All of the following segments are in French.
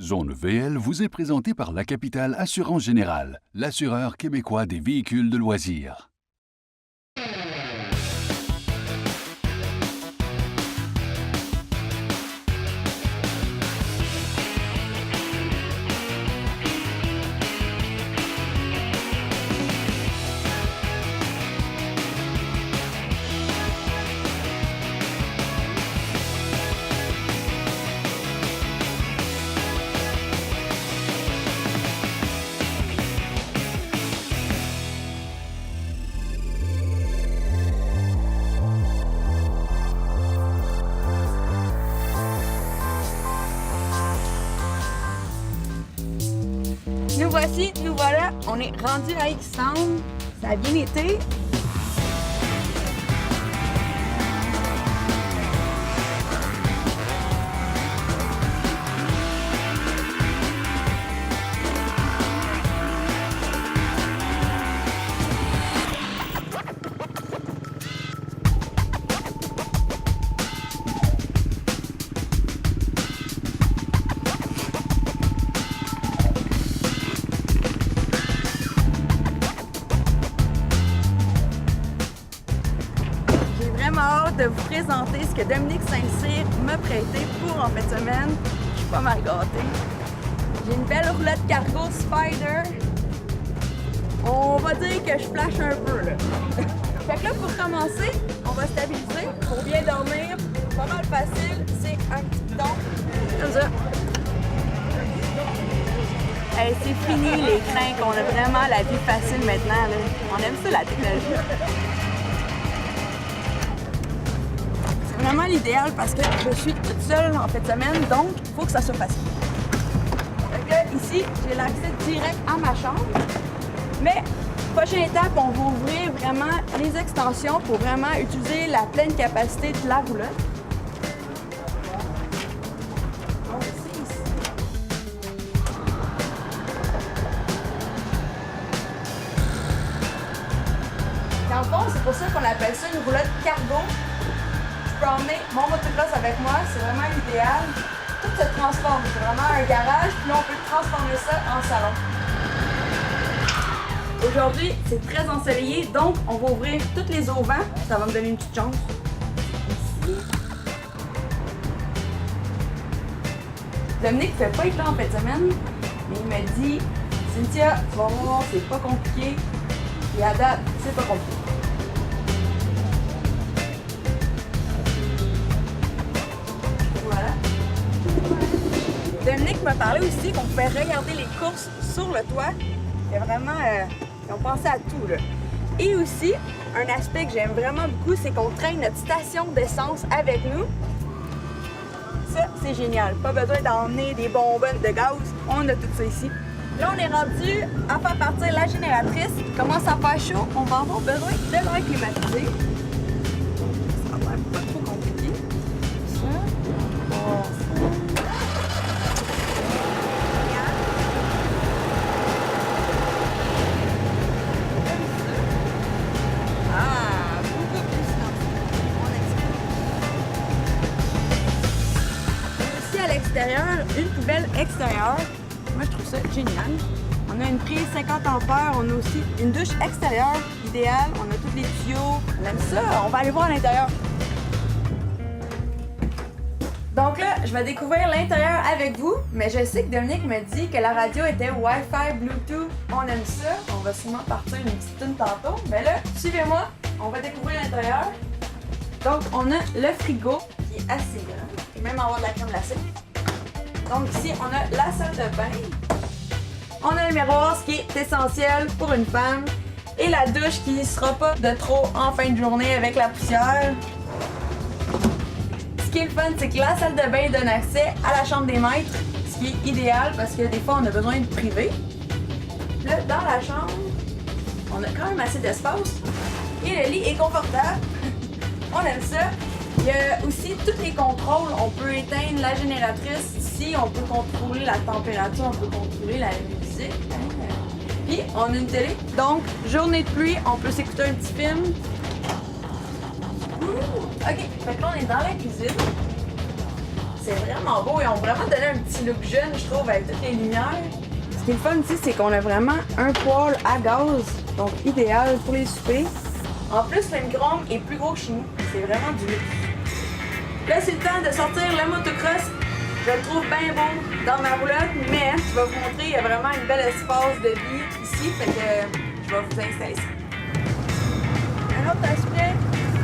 Zone VL vous est présentée par la Capitale Assurance Générale, l'assureur québécois des véhicules de loisirs. Nous voici, nous voilà, on est rendu à X-Sound, ça a bien été. Hâte de vous présenter ce que Dominique Saint-Cyr m'a prêté pour en fin de semaine. Je suis pas mal gâtée. J'ai une belle roulotte cargo Spider. On va dire que je flash un peu là. Fait que là, pour commencer, on va stabiliser. Pour bien dormir, pas mal facile, c'est un petit bidon. Comme ça. Hey, c'est fini les craintes, on a vraiment la vie facile maintenant. Là. On aime ça la technologie. Vraiment l'idéal parce que je suis toute seule en fin de semaine, donc il faut que ça soit facile. Donc là, ici, j'ai l'accès direct à ma chambre. Mais, prochaine étape, on va ouvrir vraiment les extensions pour vraiment utiliser la pleine capacité de la roulotte. Dans le fond, c'est pour ça qu'on appelle ça une roulotte cargo. Je peux emmener mon motocross avec moi, c'est vraiment l'idéal. Tout se transforme, c'est vraiment un garage, puis là on peut transformer ça en salon. Aujourd'hui, c'est très ensoleillé, donc on va ouvrir toutes les auvents. Ça va me donner une petite chance. Ici. Dominique ne fait pas être là en fin de semaine, mais il m'a dit « Cynthia, tu vas voir, c'est pas compliqué. » Et à date, c'est pas compliqué. Dominique m'a parlé aussi qu'on pouvait regarder les courses sur le toit. Il y a vraiment, ils ont pensé à tout là. Et aussi, un aspect que j'aime vraiment beaucoup, c'est qu'on traîne notre station d'essence avec nous. Ça, c'est génial. Pas besoin d'emmener des bonbonnes de gaz. On a tout ça ici. Là, on est rendu à faire partir la génératrice. Il commence à faire chaud. On va avoir besoin de l'air climatisé. Ça va être pas trop compliqué. Ça. Oh, ça. Une poubelle extérieure. Moi, je trouve ça génial. On a une prise 50 ampères. On a aussi une douche extérieure, idéale. On a tous les tuyaux. On aime ça. On va aller voir à l'intérieur. Donc là, je vais découvrir l'intérieur avec vous. Mais je sais que Dominique m'a dit que la radio était Wi-Fi, Bluetooth. On aime ça. On va sûrement partir une petite tune tantôt. Mais là, suivez-moi. On va découvrir l'intérieur. Donc, on a le frigo qui est assez grand. Et même avoir de la crème glacée. Donc ici, on a la salle de bain. On a le miroir, ce qui est essentiel pour une femme. Et la douche qui ne sera pas de trop en fin de journée avec la poussière. Ce qui est le fun, c'est que la salle de bain donne accès à la chambre des maîtres. Ce qui est idéal parce que des fois, on a besoin de privé. Là, dans la chambre, on a quand même assez d'espace. Et le lit est confortable. On aime ça. Il y a aussi tous les contrôles. On peut éteindre la génératrice ici, on peut contrôler la température, on peut contrôler la musique. Puis on a une télé. Donc, journée de pluie, on peut s'écouter un petit film. OK, fait que là on est dans la cuisine. C'est vraiment beau. Ils ont vraiment donné un petit look jeune, je trouve, avec toutes les lumières. Ce qui est le fun ici, c'est qu'on a vraiment un poêle à gaz, donc idéal pour les soupers. En plus, le micro-ondes est plus gros que chez nous. C'est vraiment du luxe. Là, c'est le temps de sortir le motocross. Je le trouve bien beau dans ma roulotte, mais je vais vous montrer, il y a vraiment une belle espace de vie ici, fait que je vais vous installer ça. Un autre aspect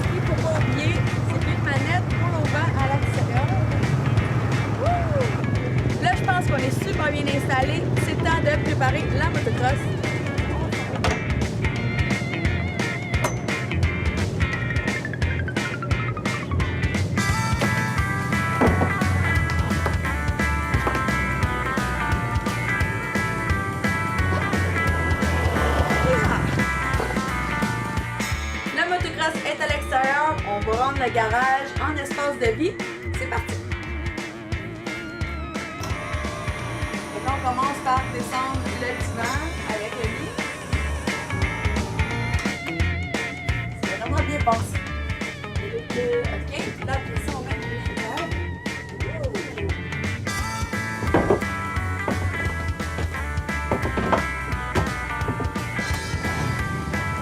qu'il ne faut pas oublier, c'est une manette pour nos bancs à l'extérieur. Wouh! Là, je pense qu'on est super bien installé. C'est le temps de préparer la motocross. Est à l'extérieur, on va rendre le garage en espace de vie. C'est parti! Donc on commence par descendre le divan avec le lit. C'est vraiment bien pensé. OK, là après ça on met le frigidaire.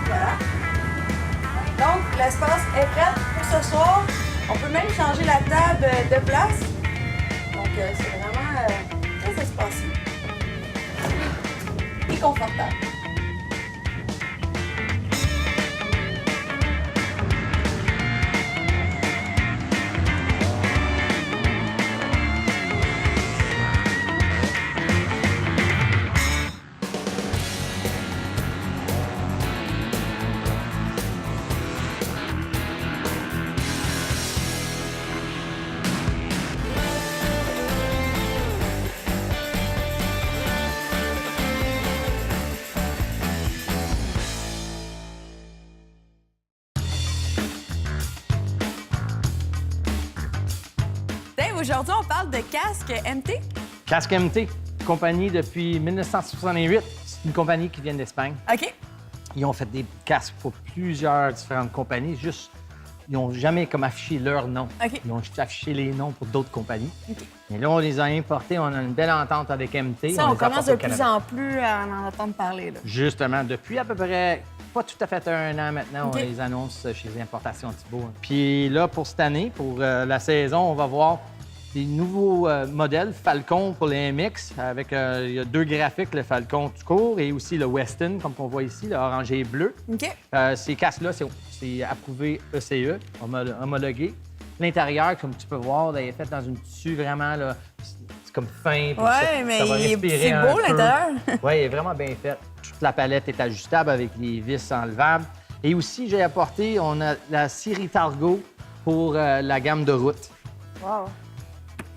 Voilà. Donc, l'espace est prêt pour ce soir. On peut même changer la table de place. Donc, c'est vraiment très espacé et confortable. Aujourd'hui, on parle de casque MT. Casque MT, compagnie depuis 1968. C'est une compagnie qui vient d'Espagne. OK. Ils ont fait des casques pour plusieurs différentes compagnies. Juste, ils n'ont jamais comme affiché leur nom. OK. Ils ont juste affiché les noms pour d'autres compagnies. OK. Et là, on les a importés. On a une belle entente avec MT. Ça, on les commence apporte de au plus Canada. en plus à en entendre parler. Là. Justement, depuis à peu près, pas tout à fait un an maintenant, OK. on les annonce chez les Importations Thibault. Puis là, pour cette année, pour la saison, on va voir des nouveaux modèles Falcon pour les MX. Avec, il y a deux graphiques, le Falcon tout court et aussi le Weston, comme on voit ici, le orangé et bleu. OK. Ces casques-là, c'est approuvé ECE, homologué. L'intérieur, comme tu peux voir, là, il est fait dans une tissu vraiment, là, c'est comme fin. puis Ouais, mais ça va respirer c'est un beau peu. l'intérieur. Oui, il est vraiment bien fait. Toute la palette est ajustable avec les vis enlevables. Et aussi, j'ai apporté, on a la série Targo pour la gamme de route. Wow.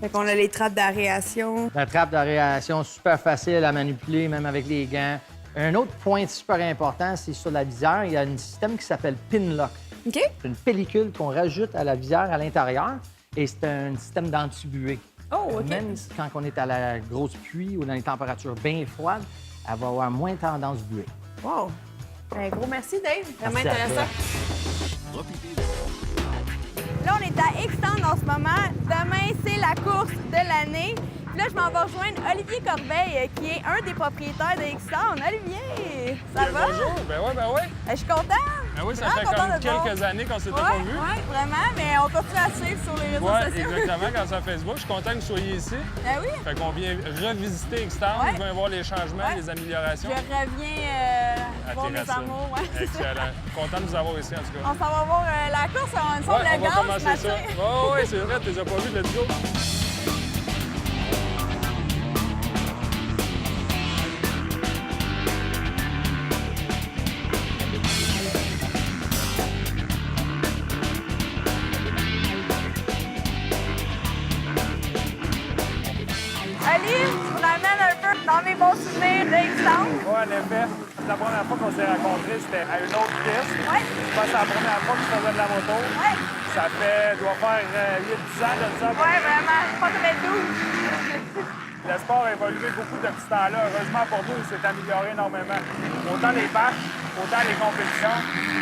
Fait qu'on a les trappes d'aération. La trappe d'aération, super facile à manipuler, même avec les gants. Un autre point super important, c'est sur la visière, il y a un système qui s'appelle Pinlock. OK. C'est une pellicule qu'on rajoute à la visière à l'intérieur et c'est un système d'anti-buée. Oh, OK. Même quand on est à la grosse pluie ou dans les températures bien froides, elle va avoir moins tendance buée. Wow. Un gros merci, Dave. Vraiment Merci à intéressant. toi. Là, on est à X-Town en ce moment. Demain, c'est la course de l'année. Puis là, je m'en vais rejoindre Olivier Corbeil, qui est un des propriétaires de X-Town. Olivier, ça va? Bonjour, ben oui. Je suis contente. Ben oui, ça Vraiment fait contente comme de te voir. quelques années qu'on s'était Ouais, pas vus. ouais, vraiment, mais on continue à suivre sur les réseaux Oui, sociaux. exactement, quand c'est sur Facebook. Je suis content que vous soyez ici. Ben oui, Fait qu'on vient revisiter X-Town, Ouais. on vient voir les changements, Ouais. les améliorations. je reviens à voir tes mes racines. amours. Ouais, c'est ça. Excellent. Content de vous avoir ici, en tout cas. On s'en va voir la course, on me semble Ouais, le on va gaz ce commencer ça. matin. Oui, c'est vrai, tu les as pas vus, let's go. Ali, tu me ramènes un peu dans mes bons souvenirs de X-Town. Oui, en effet. La première fois qu'on s'est rencontrés, c'était à une autre piste. Ouais. Je pense que c'est la première fois que je faisais de la moto. Ouais. Ça doit faire 8-10 ans de ça. Ouais, vraiment. Pas très doux. Le sport a évolué beaucoup depuis ce temps-là. Heureusement pour nous, il s'est amélioré énormément. Autant les bâches, autant les compétitions.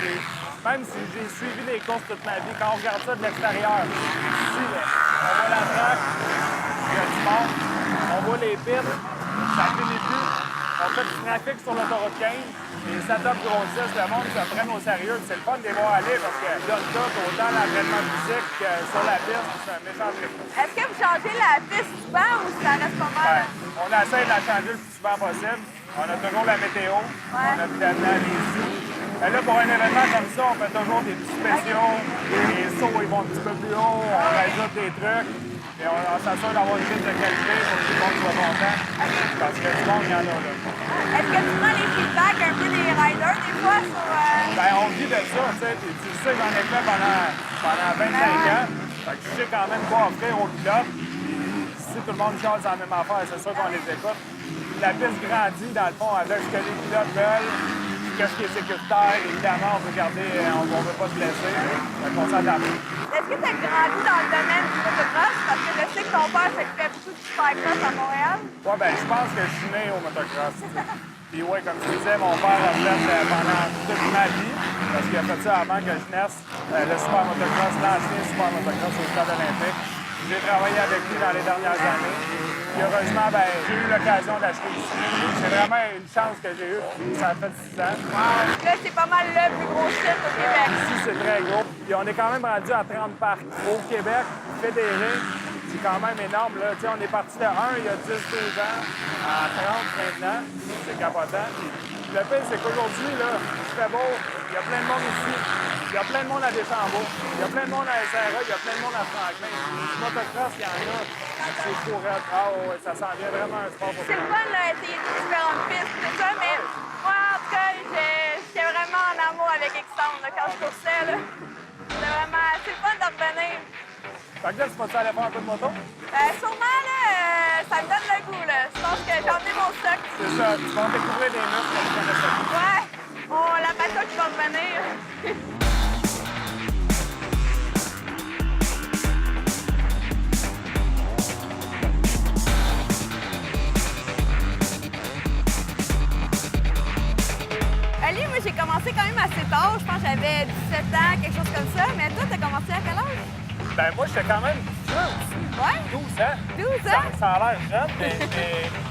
Et même si j'ai suivi les courses toute ma vie, quand on regarde ça de l'extérieur, ici, là, voit la traque, il y a du monde, on voit les pits, ça finit plus. On fait du trafic sur l'autoroute 15. Les setups grossissent, le monde se prenne au sérieux. C'est le fun de les voir aller parce qu'ils donnent tout, autant l'entraînement physique que sur la piste. C'est un méchant trip. Est-ce que vous changez la piste souvent ou ça reste pas mal? On essaie de la changer le plus souvent possible. On a toujours la météo, on a évidemment les sous. Et là, pour un événement comme ça, on fait toujours des petits spéciaux. Les sauts, ils vont un petit peu plus haut, on rajoute des trucs. Et on s'assure d'avoir une piste de qualité pour que tout le monde soit content. Parce que du monde, il y en a là. Est-ce que tu prends les feedbacks un peu des riders des fois sur... Ben, on vit de ça, tu sais. Puis tu sais, j'en ai fait pendant 25 ans. Fait que je sais quand même quoi offrir aux pilotes. Si tout le monde chiale sur la même affaire, c'est sûr qu'on les écoute. La piste grandit, dans le fond, avec ce que les pilotes veulent. Qu'est-ce qui est sécuritaire? Évidemment, on veut garder, on veut pas se blesser. Fait qu'on s'adapte. Est-ce que tu as grandi dans le domaine du motocross? Parce que je sais que ton père s'occupait beaucoup du supercross à Montréal. Ouais, ben, je pense que je suis né au motocross. Puis ouais, comme tu disais, mon père a fait pendant toute ma vie, parce qu'il a fait ça avant que je naisse, le super motocross, l'ancien super motocross au stade olympique. J'ai travaillé avec lui dans les dernières années. Puis heureusement, ben, j'ai eu l'occasion d'acheter ici. C'est vraiment une chance que j'ai eue. Ça fait 6 ans. Là, c'est pas mal le plus gros site au Québec. Ici, c'est très gros. Puis on est quand même rendu à 30 parcs. Au Québec, fédéré, c'est quand même énorme. Là. On est parti de 1 il y a 10-12 ans à 30 maintenant. C'est capotant. Puis le pire, c'est qu'aujourd'hui, là, il fait beau, il y a plein de monde ici. Il y a plein de monde à Deschambault. Il y a plein de monde à SRA, il y a plein de monde à Franklin. Du motocross, il y en a. C'est courant. Ah ouais, ça s'en vient vraiment un sport pour C'est le fun, là, essayer de différentes pistes, tout ça, mais moi, en tout cas, j'étais vraiment en amour avec Xtone, là, quand je coursais, là. C'était vraiment... C'est le fun de revenir. Fait que là, tu vas-tu aller faire un peu de moto? Sûrement, là, ça me donne le goût, là. Je pense que j'ai emmené mon stock. C'est ça, tu vas découvrir des muscles comme tu connaissais. Ouais, la passion qui va revenir. Ali, moi, j'ai commencé quand même assez tard. Je pense que j'avais 17 ans, quelque chose comme ça. Mais toi, t'as commencé à quel âge? Ben moi, j'étais quand même jeune aussi. Ouais? 12 ans. 12 ans? Ça a l'air jeune, mais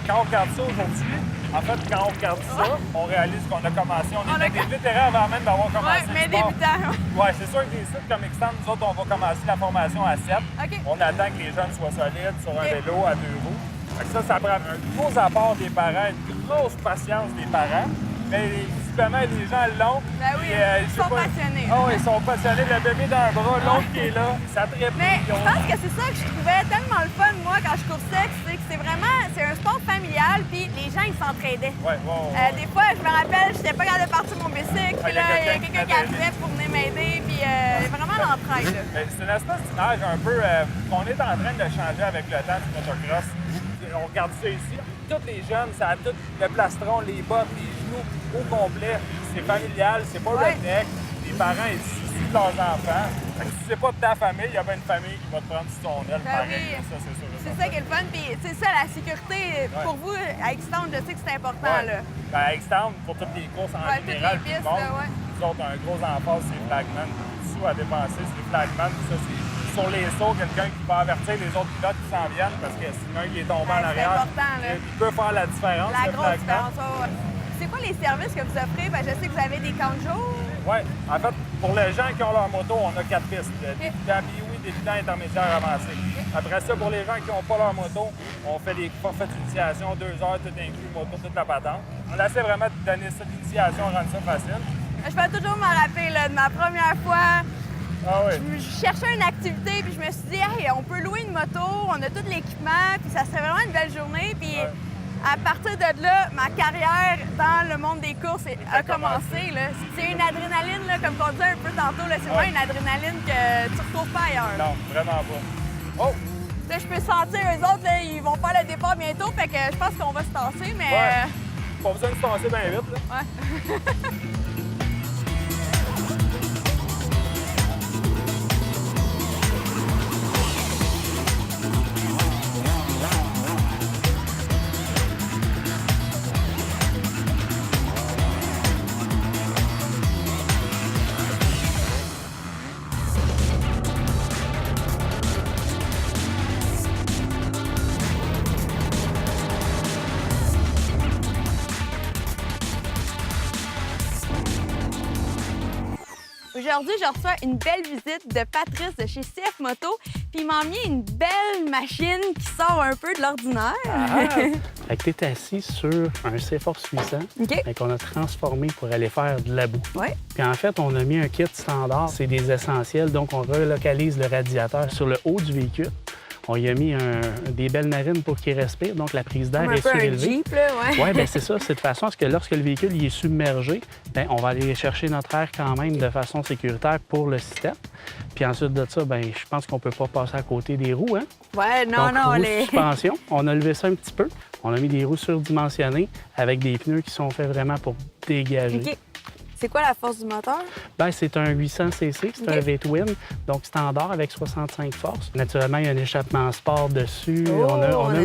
quand on regarde ça aujourd'hui, en fait, quand on regarde ça, on réalise qu'on a commencé. On était des vétérans avant même d'avoir commencé Ouais, mais le sport. débutants. Ouais, c'est sûr que des sites comme Xtone, nous autres, on va commencer la formation à 7. OK. On attend que les jeunes soient solides sur un vélo à 2 roues. Fait que ça prend un gros apport des parents, une grosse patience des parents. Mais visiblement, les gens l'ont. Ben oui, ils sont passionnés. Ah oui, ils sont passionnés. Le bébé dans le bras, l'autre qui est là, ça tripe. Mais je pense que c'est ça que je trouvais tellement le fun, moi, quand je coursais, c'est que c'est un sport familial, puis les gens, ils s'entraidaient. Ouais. Des fois, je me rappelle, j'étais pas capable de partir mon bicycle, puis là, il y a quelqu'un qui arrivait pour venir m'aider, puis vraiment l'entraide. C'est une espèce d'image un peu qu'on est en train de changer avec le temps du motocross. On regarde ça ici. Tous les jeunes, ça a tout le plastron, les bottes, les genoux au complet. C'est familial, c'est pas redneck. Les parents, ils suivent leurs enfants. Fait que si c'est pas de ta famille, il y a bien une famille qui va te prendre sous ton aile. Ben pareil. oui. Ça, c'est sûr. C'est ça qui est le fun, puis c'est ça, la sécurité, pour vous, à Xtone, je sais que c'est important, là. Ben, Xtone, pour toutes les courses en général, toutes les pistes, tout le monde, là, nous autres, un gros emphase, c'est Flagman. Sous à dépenser, c'est Flagman. Ça, c'est sur les sauts, quelqu'un qui va avertir les autres pilotes qui s'en viennent, parce que sinon, il est tombé en arrière. C'est important, là. Il peut faire la différence, La le grosse Flagman. différence, ouais. C'est quoi les services que vous offrez? Ben, je sais que vous avez des camps de jour. Oui. En fait, pour les gens qui ont leur moto, on a 4 pistes. Débutant, débutant, intermédiaire, avancé. Après ça, pour les gens qui n'ont pas leur moto, on fait les forfaits d'initiation, 2 heures, tout inclus, moto, toute la patente. On essaie vraiment de donner cette initiation, rendre ça facile. Je peux toujours me rappeler là, de ma première fois. Ah oui. Je cherchais une activité, puis je me suis dit, hey, on peut louer une moto, on a tout l'équipement, puis ça serait vraiment une belle journée. Puis à partir de là, ma carrière dans le monde des courses a commencé. Là. C'est une adrénaline, là, comme on disait un peu tantôt, là, c'est vraiment une adrénaline que tu retrouves pas ailleurs. Non, vraiment pas. Oh! Là, je peux sentir, eux autres, là, ils vont faire le départ bientôt, fait que je pense qu'on va se tasser, mais... Pas besoin de se tasser bien vite, là. Ouais. Aujourd'hui, je reçois une belle visite de Patrice de chez CF Moto, puis il m'a emmené une belle machine qui sort un peu de l'ordinaire. Fait que t'es assis sur un C-Force 800 OK. qu'on a transformé pour aller faire de la boue. Ouais. Puis en fait, on a mis un kit standard, c'est des essentiels, donc on relocalise le radiateur sur le haut du véhicule. On y a mis des belles narines pour qu'il respire, donc la prise d'air Comme un est peu un surélevée. Jeep, là, ouais. Oui, bien c'est ça. C'est de façon à ce que lorsque le véhicule il est submergé, bien, on va aller chercher notre air quand même de façon sécuritaire pour le système. Puis ensuite de ça, bien, je pense qu'on peut pas passer à côté des roues, hein? Ouais, non, Donc, non, roues les... suspension, on a levé ça un petit peu. On a mis des roues surdimensionnées avec des pneus qui sont faits vraiment pour dégager. OK. C'est quoi la force du moteur? Bien, c'est un 800cc, c'est OK. un V-twin, donc standard avec 65 forces. Naturellement, il y a un échappement sport dessus. Oh,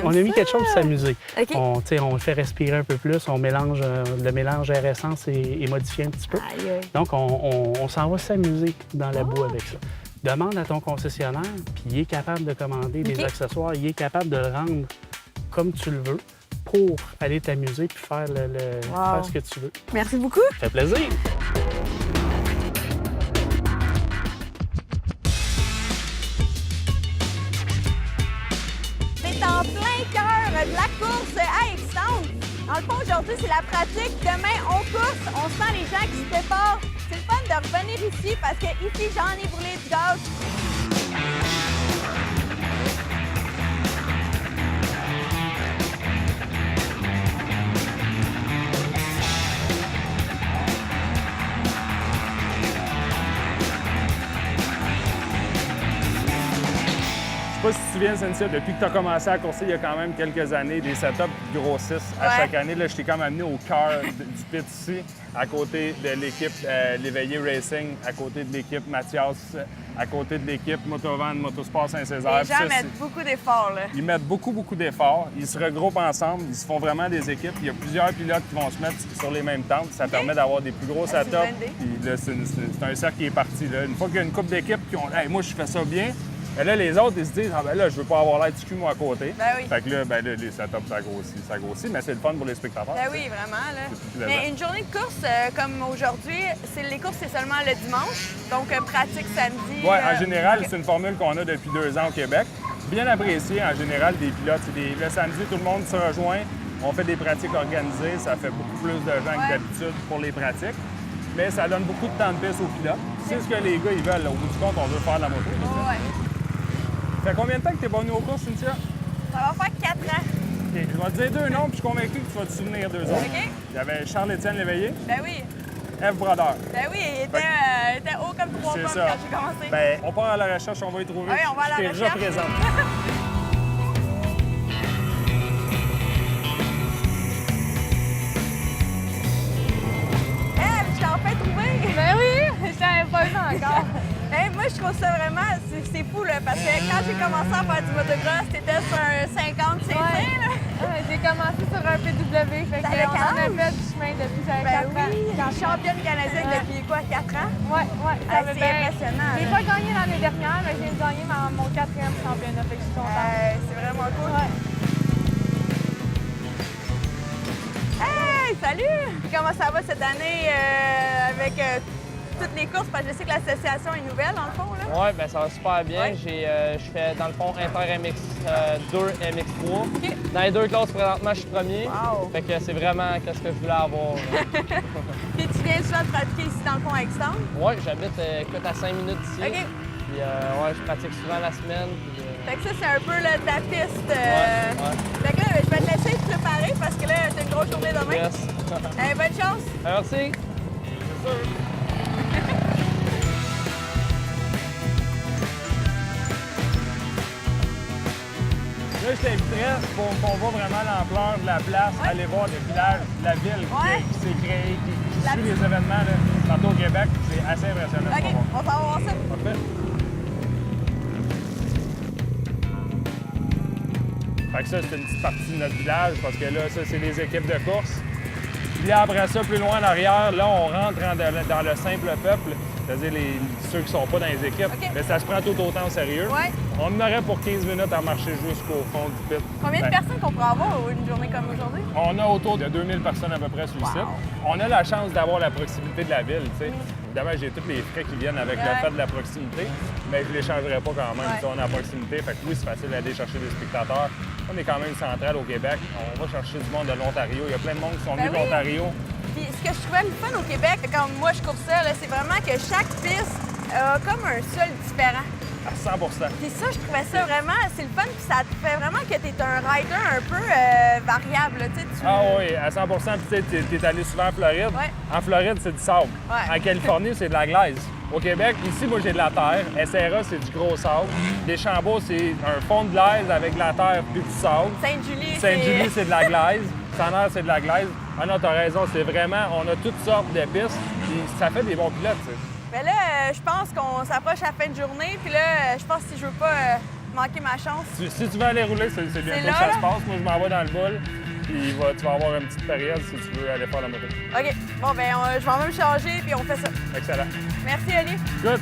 on a mis quelque chose de s'amuser. OK. On le fait respirer un peu plus, on mélange le mélange air-essence est modifié un petit peu. Aïe, aïe. Donc, on s'en va s'amuser dans la boue Oh. avec ça. Demande à ton concessionnaire, puis il est capable de commander des OK. accessoires, il est capable de le rendre comme tu le veux pour aller t'amuser puis faire, faire ce que tu veux. Merci beaucoup. Ça fait plaisir! C'est en plein cœur de la course à Extendre. Dans le fond, aujourd'hui, c'est la pratique. Demain, on course, on sent les gens qui se préparent. C'est le fun de revenir ici parce que ici, j'en ai brûlé du gaz. Je sais pas si tu te souviens, Cynthia, depuis que tu as commencé à courser il y a quand même quelques années, des setups qui grossissent à Ouais. chaque année. Là, je t'ai comme amené au cœur du pit ici, à côté de l'équipe L'Éveillé Racing, à côté de l'équipe Mathias, à côté de l'équipe Motovan, Motosport Saint-Césaire. Les gens Puis ça, mettent beaucoup d'efforts, là. ils mettent beaucoup d'efforts. Ils se regroupent ensemble. Ils se font vraiment des équipes. Il y a plusieurs pilotes qui vont se mettre sur les mêmes tentes. Ça permet d'avoir des plus gros c'est une setups. bonne idée. Puis là, c'est un cercle qui est parti. Là. Une fois qu'il y a une couple d'équipes qui ont hey, moi, je fais ça bien. Mais là, les autres, ils se disent, ah ben là, je veux pas avoir l'air du cul, moi, à côté. Ben oui. Fait que là, ben là, les setups, ça grossit, mais c'est le fun pour les spectateurs. Ben oui, vraiment, là. C'est plus plaisant. Mais une journée de course comme aujourd'hui, les courses, c'est seulement le dimanche. Donc, pratique samedi. Oui, en général, OK. c'est une formule qu'on a depuis 2 ans au Québec. Bien appréciée, en général, des pilotes. Le samedi, tout le monde se rejoint. On fait des pratiques organisées. Ça fait beaucoup plus de gens que d'habitude pour les pratiques. Mais ça donne beaucoup de temps de piste aux pilotes. C'est ce que les gars, ils veulent. Au bout du compte, on veut faire de la moto. Ouais. Ça fait combien de temps que tu es pas venu aux courses, Cynthia? Ça va faire 4 ans. OK, je vais te dire 2 noms, puis je suis convaincu que tu vas te souvenir d'eux autres. OK? Il y avait Charles-Étienne Léveillé, Ben oui. F. Brodeur. Ben oui, il était haut comme 3 C'est pommes ça. quand j'ai commencé. Ben, on part à la recherche, on va y trouver. Oui, on va à la Je t'ai déjà recherche. présent. Je t'ai enfin trouvé! Ben oui, je t'avais pas vu encore. Hey, moi, je trouve ça vraiment, c'est fou, là, parce que quand j'ai commencé à faire du motocross, t'étais sur un 50 cc, là. J'ai commencé sur un PW, fait T'avais qu'on quel en a âge? fait du chemin depuis que j'avais Ben 4 ans. oui, championne canadienne Ouais. depuis quoi, 4 ans? Ouais, ça Hey, fait c'est impressionnant, J'ai là. pas gagné l'année dernière, mais j'ai gagné mon 4e championnat, fait que je suis contente. C'est vraiment cool. Ouais. Hey, salut! Puis comment ça va cette année avec toutes les courses? Parce que je sais que l'association est nouvelle, dans le fond, là. Oui, ben ça va super bien. Ouais. Je fais dans le fond Inter MX 2, MX3. OK. Dans les 2 classes, présentement, je suis premier. Wow! Fait que c'est vraiment ce que je voulais avoir. Puis tu viens souvent de pratiquer ici dans le fond à Extendre? Oui, j'habite écoute, à 5 minutes d'ici. OK. Puis ouais, je pratique souvent la semaine. Puis, Fait que ça, c'est un peu là, ta piste. ouais. Fait que là, je vais te laisser te préparer parce que là, c'est une grosse journée demain. Yes. Bonne chance! Merci. Là, je t'inviterais pour qu'on voit vraiment l'ampleur de la place, aller voir le village, la ville Ouais. qui s'est créée, qui La- suit les événements là, partout au Québec. C'est assez impressionnant. OK, on va voir ça. Parfait. Fait que ça, c'est une petite partie de notre village parce que là, ça, c'est les équipes de course. Puis là, après ça, plus loin en arrière, là, on rentre dans le simple peuple. c'est-à-dire ceux qui sont pas dans les équipes. OK. Mais ça se prend tout autant au sérieux. Ouais. On en aurait pour 15 minutes à marcher jusqu'au fond du pit. Combien de Ben, personnes qu'on pourrait avoir une journée comme aujourd'hui? On a autour de 2000 personnes à peu près sur le site. On a la chance d'avoir la proximité de la ville. tu sais. Évidemment, j'ai tous les frais qui viennent avec le Ouais. fait de la proximité, mais je ne les changerai pas quand même. Ouais. Tu sais, on est à proximité. Fait que oui, c'est facile d'aller chercher des spectateurs. On est quand même central au Québec. On va chercher du monde de l'Ontario. Il y a plein de monde qui sont Ben venus oui. d'Ontario. Puis ce que je trouvais le fun au Québec, quand moi je cours ça, là, c'est vraiment que chaque piste a comme un sol différent. À 100 Puis ça, je trouvais ça vraiment, c'est le fun, puis ça te fait vraiment que tu es un rider un peu variable. là, tu sais, tu- Ah oui, à 100 Puis tu sais, t'es allé souvent en Floride. Ouais. En Floride, c'est du sable. Ouais. En Californie, c'est de la glaise. Au Québec, ici, moi, j'ai de la terre. SRA, c'est du gros sable. Deschambault, c'est un fond de glaise avec de la terre puis du sable. Sainte-Julie, Sainte-Julie, c'est de la glaise. Sannerre, c'est de la glaise. Ah non, t'as raison, c'est vraiment, on a toutes sortes de pistes. Puis ça fait des bons pilotes, tu sais. Mais là, je pense qu'on s'approche à la fin de journée, puis là, je pense que si je veux pas manquer ma chance. Si tu veux aller rouler, c'est bientôt là, que ça là? se passe. Moi, je m'en vais dans le bowl. Puis tu vas avoir une petite période si tu veux aller faire la moto. OK. Bon, ben, je vais en même changer, puis on fait ça. Excellent. Merci, Oli. Good.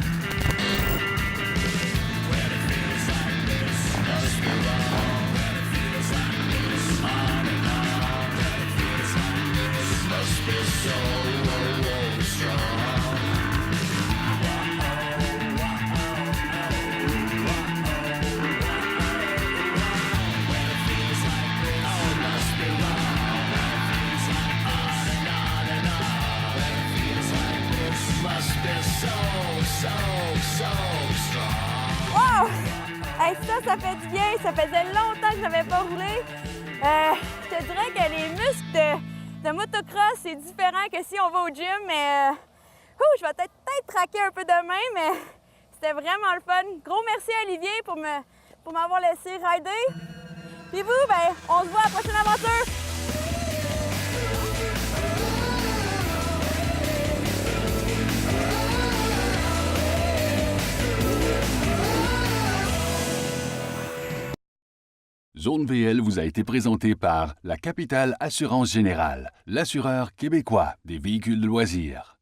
Wow! Hey, ça fait du bien. Ça faisait longtemps que je n'avais pas roulé. Je te dirais que les muscles de motocross, c'est différent que si on va au gym, mais je vais peut-être traquer un peu demain, mais c'était vraiment le fun. Gros merci à Olivier pour m'avoir laissé rider. Puis vous, ben, on se voit à la prochaine aventure! Zone VL vous a été présenté par la Capitale Assurance Générale, l'assureur québécois des véhicules de loisirs.